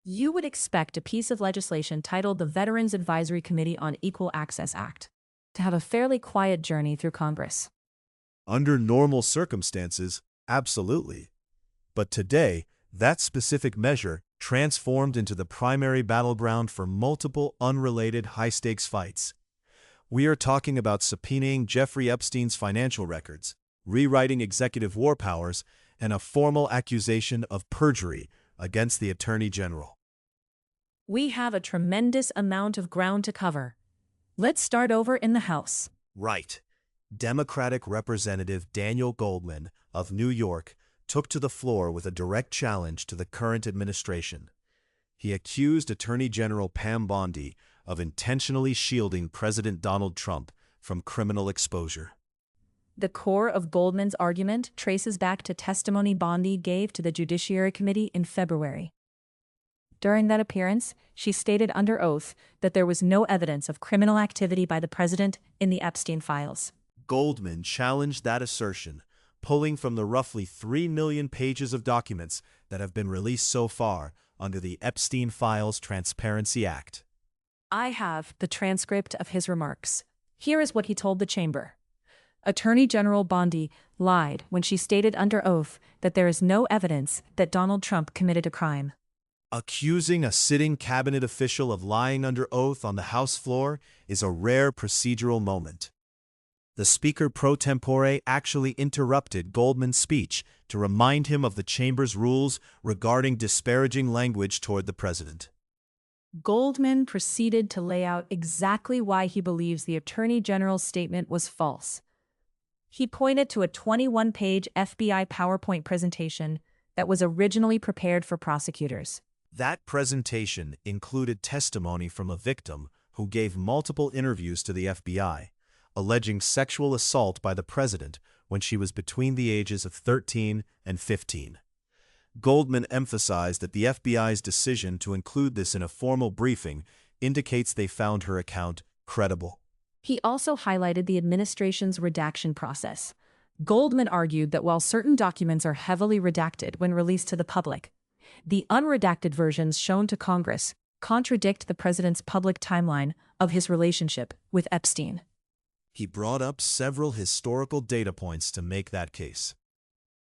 You would expect a piece of legislation titled the Veterans Advisory Committee on Equal Access Act to have a fairly quiet journey through Congress. Under normal circumstances, absolutely. But today, that specific measure transformed into the primary battleground for multiple unrelated high-stakes fights. We are talking about subpoenaing Jeffrey Epstein's financial records, rewriting executive war powers, and a formal accusation of perjury against the Attorney General. We have a tremendous amount of ground to cover. Let's start over in the House. Right. Democratic Representative Daniel Goldman of New York took to the floor with a direct challenge to the current administration. He accused Attorney General Pam Bondi of intentionally shielding President Donald Trump from criminal exposure. The core of Goldman's argument traces back to testimony Bondi gave to the Judiciary Committee in February. During that appearance, she stated under oath that there was no evidence of criminal activity by the president in the Epstein files. Goldman challenged that assertion, pulling from the roughly 3 million pages of documents that have been released so far under the Epstein Files Transparency Act. I have the transcript of his remarks. Here is what he told the chamber. Attorney General Bondi lied when she stated under oath that there is no evidence that Donald Trump committed a crime. Accusing a sitting cabinet official of lying under oath on the House floor is a rare procedural moment. The Speaker pro tempore actually interrupted Goldman's speech to remind him of the chamber's rules regarding disparaging language toward the president. Goldman proceeded to lay out exactly why he believes the Attorney General's statement was false. He pointed to a 21-page FBI PowerPoint presentation that was originally prepared for prosecutors. That presentation included testimony from a victim who gave multiple interviews to the FBI, alleging sexual assault by the president when she was between the ages of 13 and 15. Goldman emphasized that the FBI's decision to include this in a formal briefing indicates they found her account credible. He also highlighted the administration's redaction process. Goldman argued that while certain documents are heavily redacted when released to the public, the unredacted versions shown to Congress contradict the president's public timeline of his relationship with Epstein. He brought up several historical data points to make that case.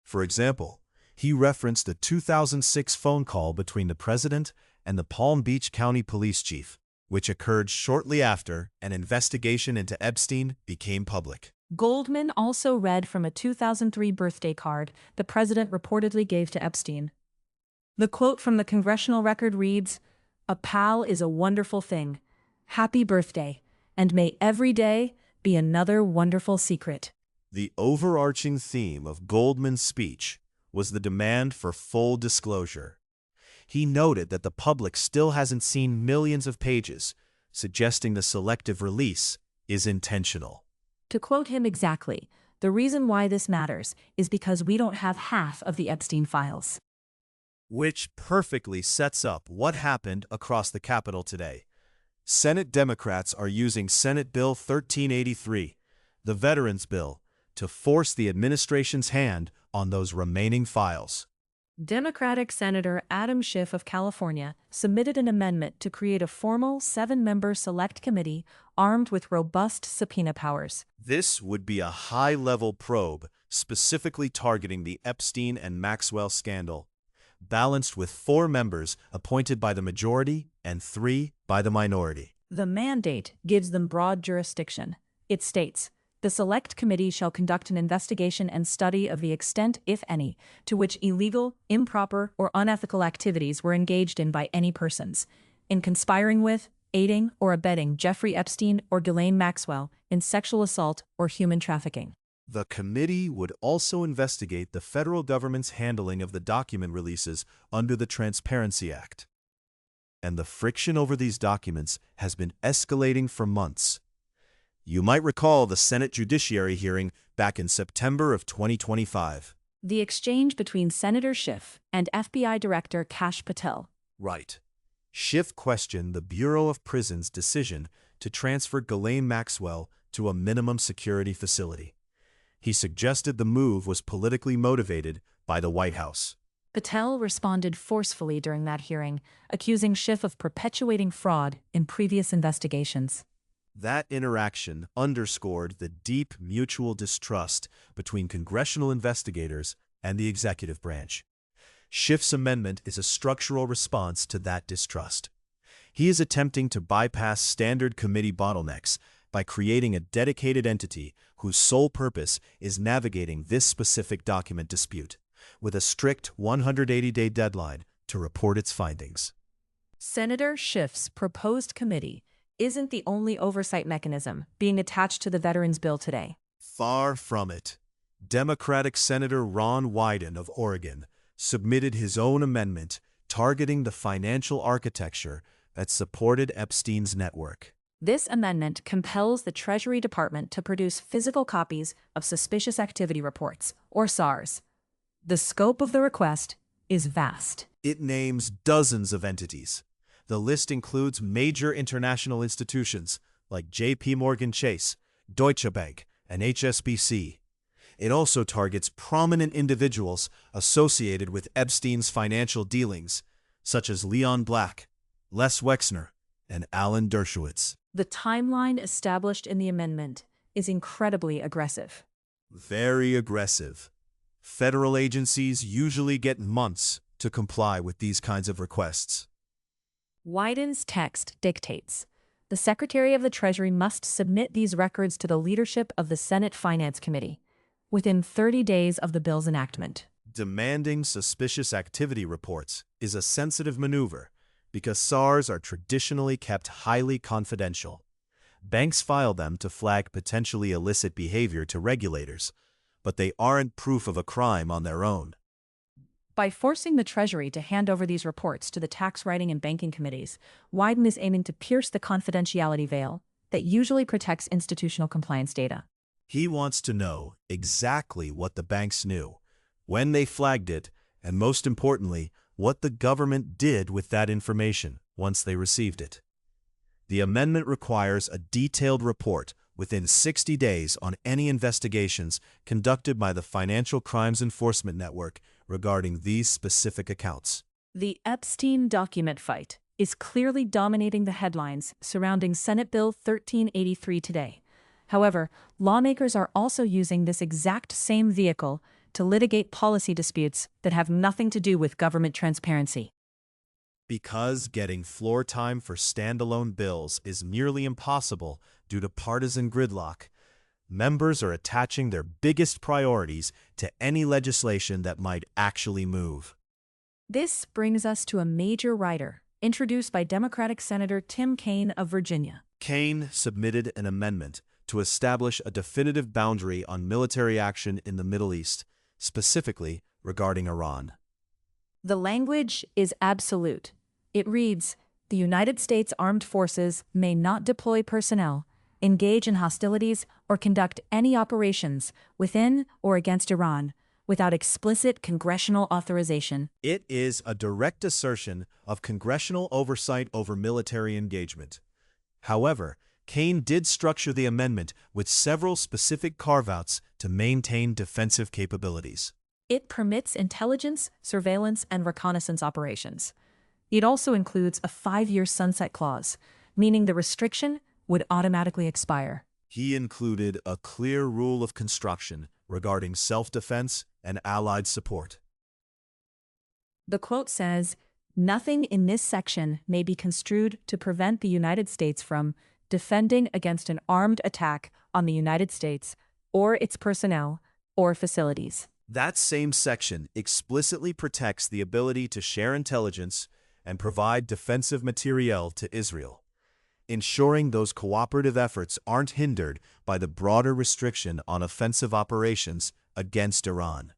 For example, he referenced a 2006 phone call between the president and the Palm Beach County police chief, which occurred shortly after an investigation into Epstein became public. Goldman also read from a 2003 birthday card the president reportedly gave to Epstein. The quote from the Congressional Record reads, "A pal is a wonderful thing. Happy birthday, and may every day be another wonderful secret." The overarching theme of Goldman's speech was the demand for full disclosure. He noted that the public still hasn't seen millions of pages, suggesting the selective release is intentional. To quote him exactly, the reason why this matters is because we don't have half of the Epstein files. Which perfectly sets up what happened across the Capitol today. Senate Democrats are using Senate Bill 1383, the Veterans Bill, to force the administration's hand on those remaining files. Democratic Senator Adam Schiff of California submitted an amendment to create a formal 7-member select committee armed with robust subpoena powers. This would be a high-level probe specifically targeting the Epstein and Maxwell scandal, balanced with 4 members appointed by the majority and 3 by the minority. The mandate gives them broad jurisdiction. It states, "The Select Committee shall conduct an investigation and study of the extent, if any, to which illegal, improper, or unethical activities were engaged in by any persons, in conspiring with, aiding, or abetting Jeffrey Epstein or Ghislaine Maxwell in sexual assault or human trafficking." The committee would also investigate the federal government's handling of the document releases under the Transparency Act. And the friction over these documents has been escalating for months. You might recall the Senate Judiciary hearing back in September of 2025. The exchange between Senator Schiff and FBI Director Kash Patel. Right. Schiff questioned the Bureau of Prisons' decision to transfer Ghislaine Maxwell to a minimum security facility. He suggested the move was politically motivated by the White House. Patel responded forcefully during that hearing, accusing Schiff of perpetuating fraud in previous investigations. That interaction underscored the deep mutual distrust between congressional investigators and the executive branch. Schiff's amendment is a structural response to that distrust. He is attempting to bypass standard committee bottlenecks by creating a dedicated entity whose sole purpose is navigating this specific document dispute, with a strict 180-day deadline to report its findings. Senator Schiff's proposed committee isn't the only oversight mechanism being attached to the Veterans Bill today. Far from it. Democratic Senator Ron Wyden of Oregon submitted his own amendment targeting the financial architecture that supported Epstein's network. This amendment compels the Treasury Department to produce physical copies of suspicious activity reports, or SARs. The scope of the request is vast. It names dozens of entities. The list includes major international institutions like J.P. Morgan Chase, Deutsche Bank, and HSBC. It also targets prominent individuals associated with Epstein's financial dealings, such as Leon Black, Les Wexner, and Alan Dershowitz. The timeline established in the amendment is incredibly aggressive. Very aggressive. Federal agencies usually get months to comply with these kinds of requests. Wyden's text dictates the Secretary of the Treasury must submit these records to the leadership of the Senate Finance Committee within 30 days of the bill's enactment. Demanding suspicious activity reports is a sensitive maneuver because SARs are traditionally kept highly confidential. Banks file them to flag potentially illicit behavior to regulators, but they aren't proof of a crime on their own. By forcing the Treasury to hand over these reports to the tax writing and banking committees, Wyden is aiming to pierce the confidentiality veil that usually protects institutional compliance data. He wants to know exactly what the banks knew, when they flagged it, and most importantly, what the government did with that information once they received it. The amendment requires a detailed report within 60 days on any investigations conducted by the Financial Crimes Enforcement Network regarding these specific accounts. The Epstein document fight is clearly dominating the headlines surrounding Senate Bill 1383 today. However, lawmakers are also using this exact same vehicle to litigate policy disputes that have nothing to do with government transparency. Because getting floor time for standalone bills is nearly impossible due to partisan gridlock, members are attaching their biggest priorities to any legislation that might actually move. This brings us to a major rider, introduced by Democratic Senator Tim Kaine of Virginia. Kaine submitted an amendment to establish a definitive boundary on military action in the Middle East, specifically regarding Iran. The language is absolute. It reads, "The United States Armed Forces may not deploy personnel, engage in hostilities, or conduct any operations within or against Iran without explicit congressional authorization." It is a direct assertion of congressional oversight over military engagement. However, Kaine did structure the amendment with several specific carve-outs to maintain defensive capabilities. It permits intelligence, surveillance, and reconnaissance operations. It also includes a 5-year sunset clause, meaning the restriction would automatically expire. He included a clear rule of construction regarding self-defense and allied support. The quote says, "Nothing in this section may be construed to prevent the United States from defending against an armed attack on the United States or its personnel or facilities." That same section explicitly protects the ability to share intelligence and provide defensive materiel to Israel, ensuring those cooperative efforts aren't hindered by the broader restriction on offensive operations against Iran.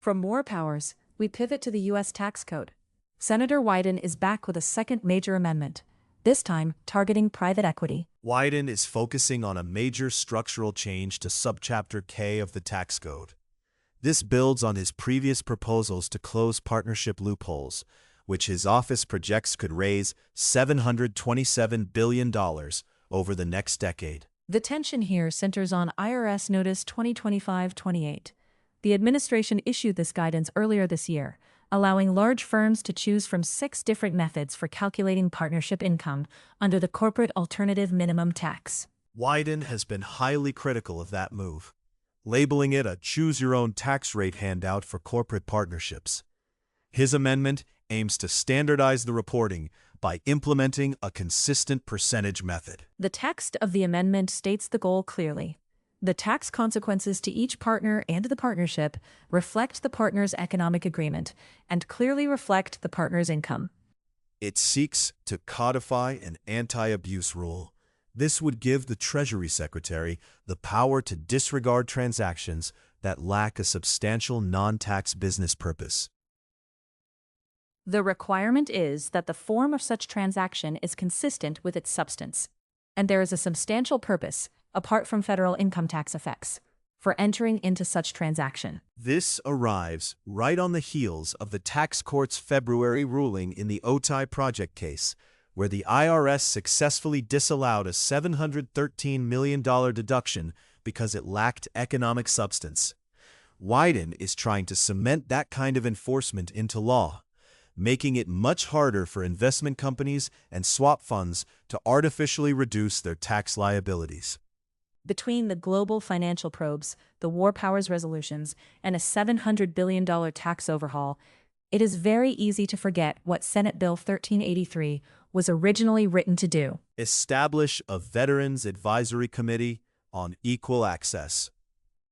From war powers, we pivot to the U.S. tax code. Senator Wyden is back with a second major amendment, this time targeting private equity. Wyden is focusing on a major structural change to Subchapter K of the tax code. This builds on his previous proposals to close partnership loopholes, which his office projects could raise $727 billion over the next decade. The tension here centers on IRS Notice 2025-28. The administration issued this guidance earlier this year, allowing large firms to choose from 6 different methods for calculating partnership income under the corporate alternative minimum tax. Wyden has been highly critical of that move, labeling it a choose-your-own-tax rate handout for corporate partnerships. His amendment aims to standardize the reporting by implementing a consistent percentage method. The text of the amendment states the goal clearly. The tax consequences to each partner and the partnership reflect the partner's economic agreement and clearly reflect the partner's income. It seeks to codify an anti-abuse rule. This would give the Treasury Secretary the power to disregard transactions that lack a substantial non-tax business purpose. The requirement is that the form of such transaction is consistent with its substance, and there is a substantial purpose, apart from federal income tax effects, for entering into such transaction. This arrives right on the heels of the tax court's February ruling in the Otay project case, where the IRS successfully disallowed a $713 million deduction because it lacked economic substance. Wyden is trying to cement that kind of enforcement into law, making it much harder for investment companies and swap funds to artificially reduce their tax liabilities. Between the global financial probes, the war powers resolutions, and a $700 billion tax overhaul, it is very easy to forget what Senate Bill 1383 was originally written to do: establish a Veterans Advisory Committee on Equal Access.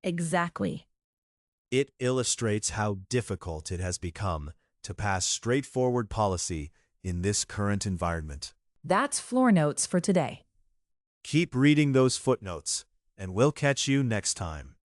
Exactly. It illustrates how difficult it has become to pass straightforward policy in this current environment. That's Floor Notes for today. Keep reading those footnotes, and we'll catch you next time.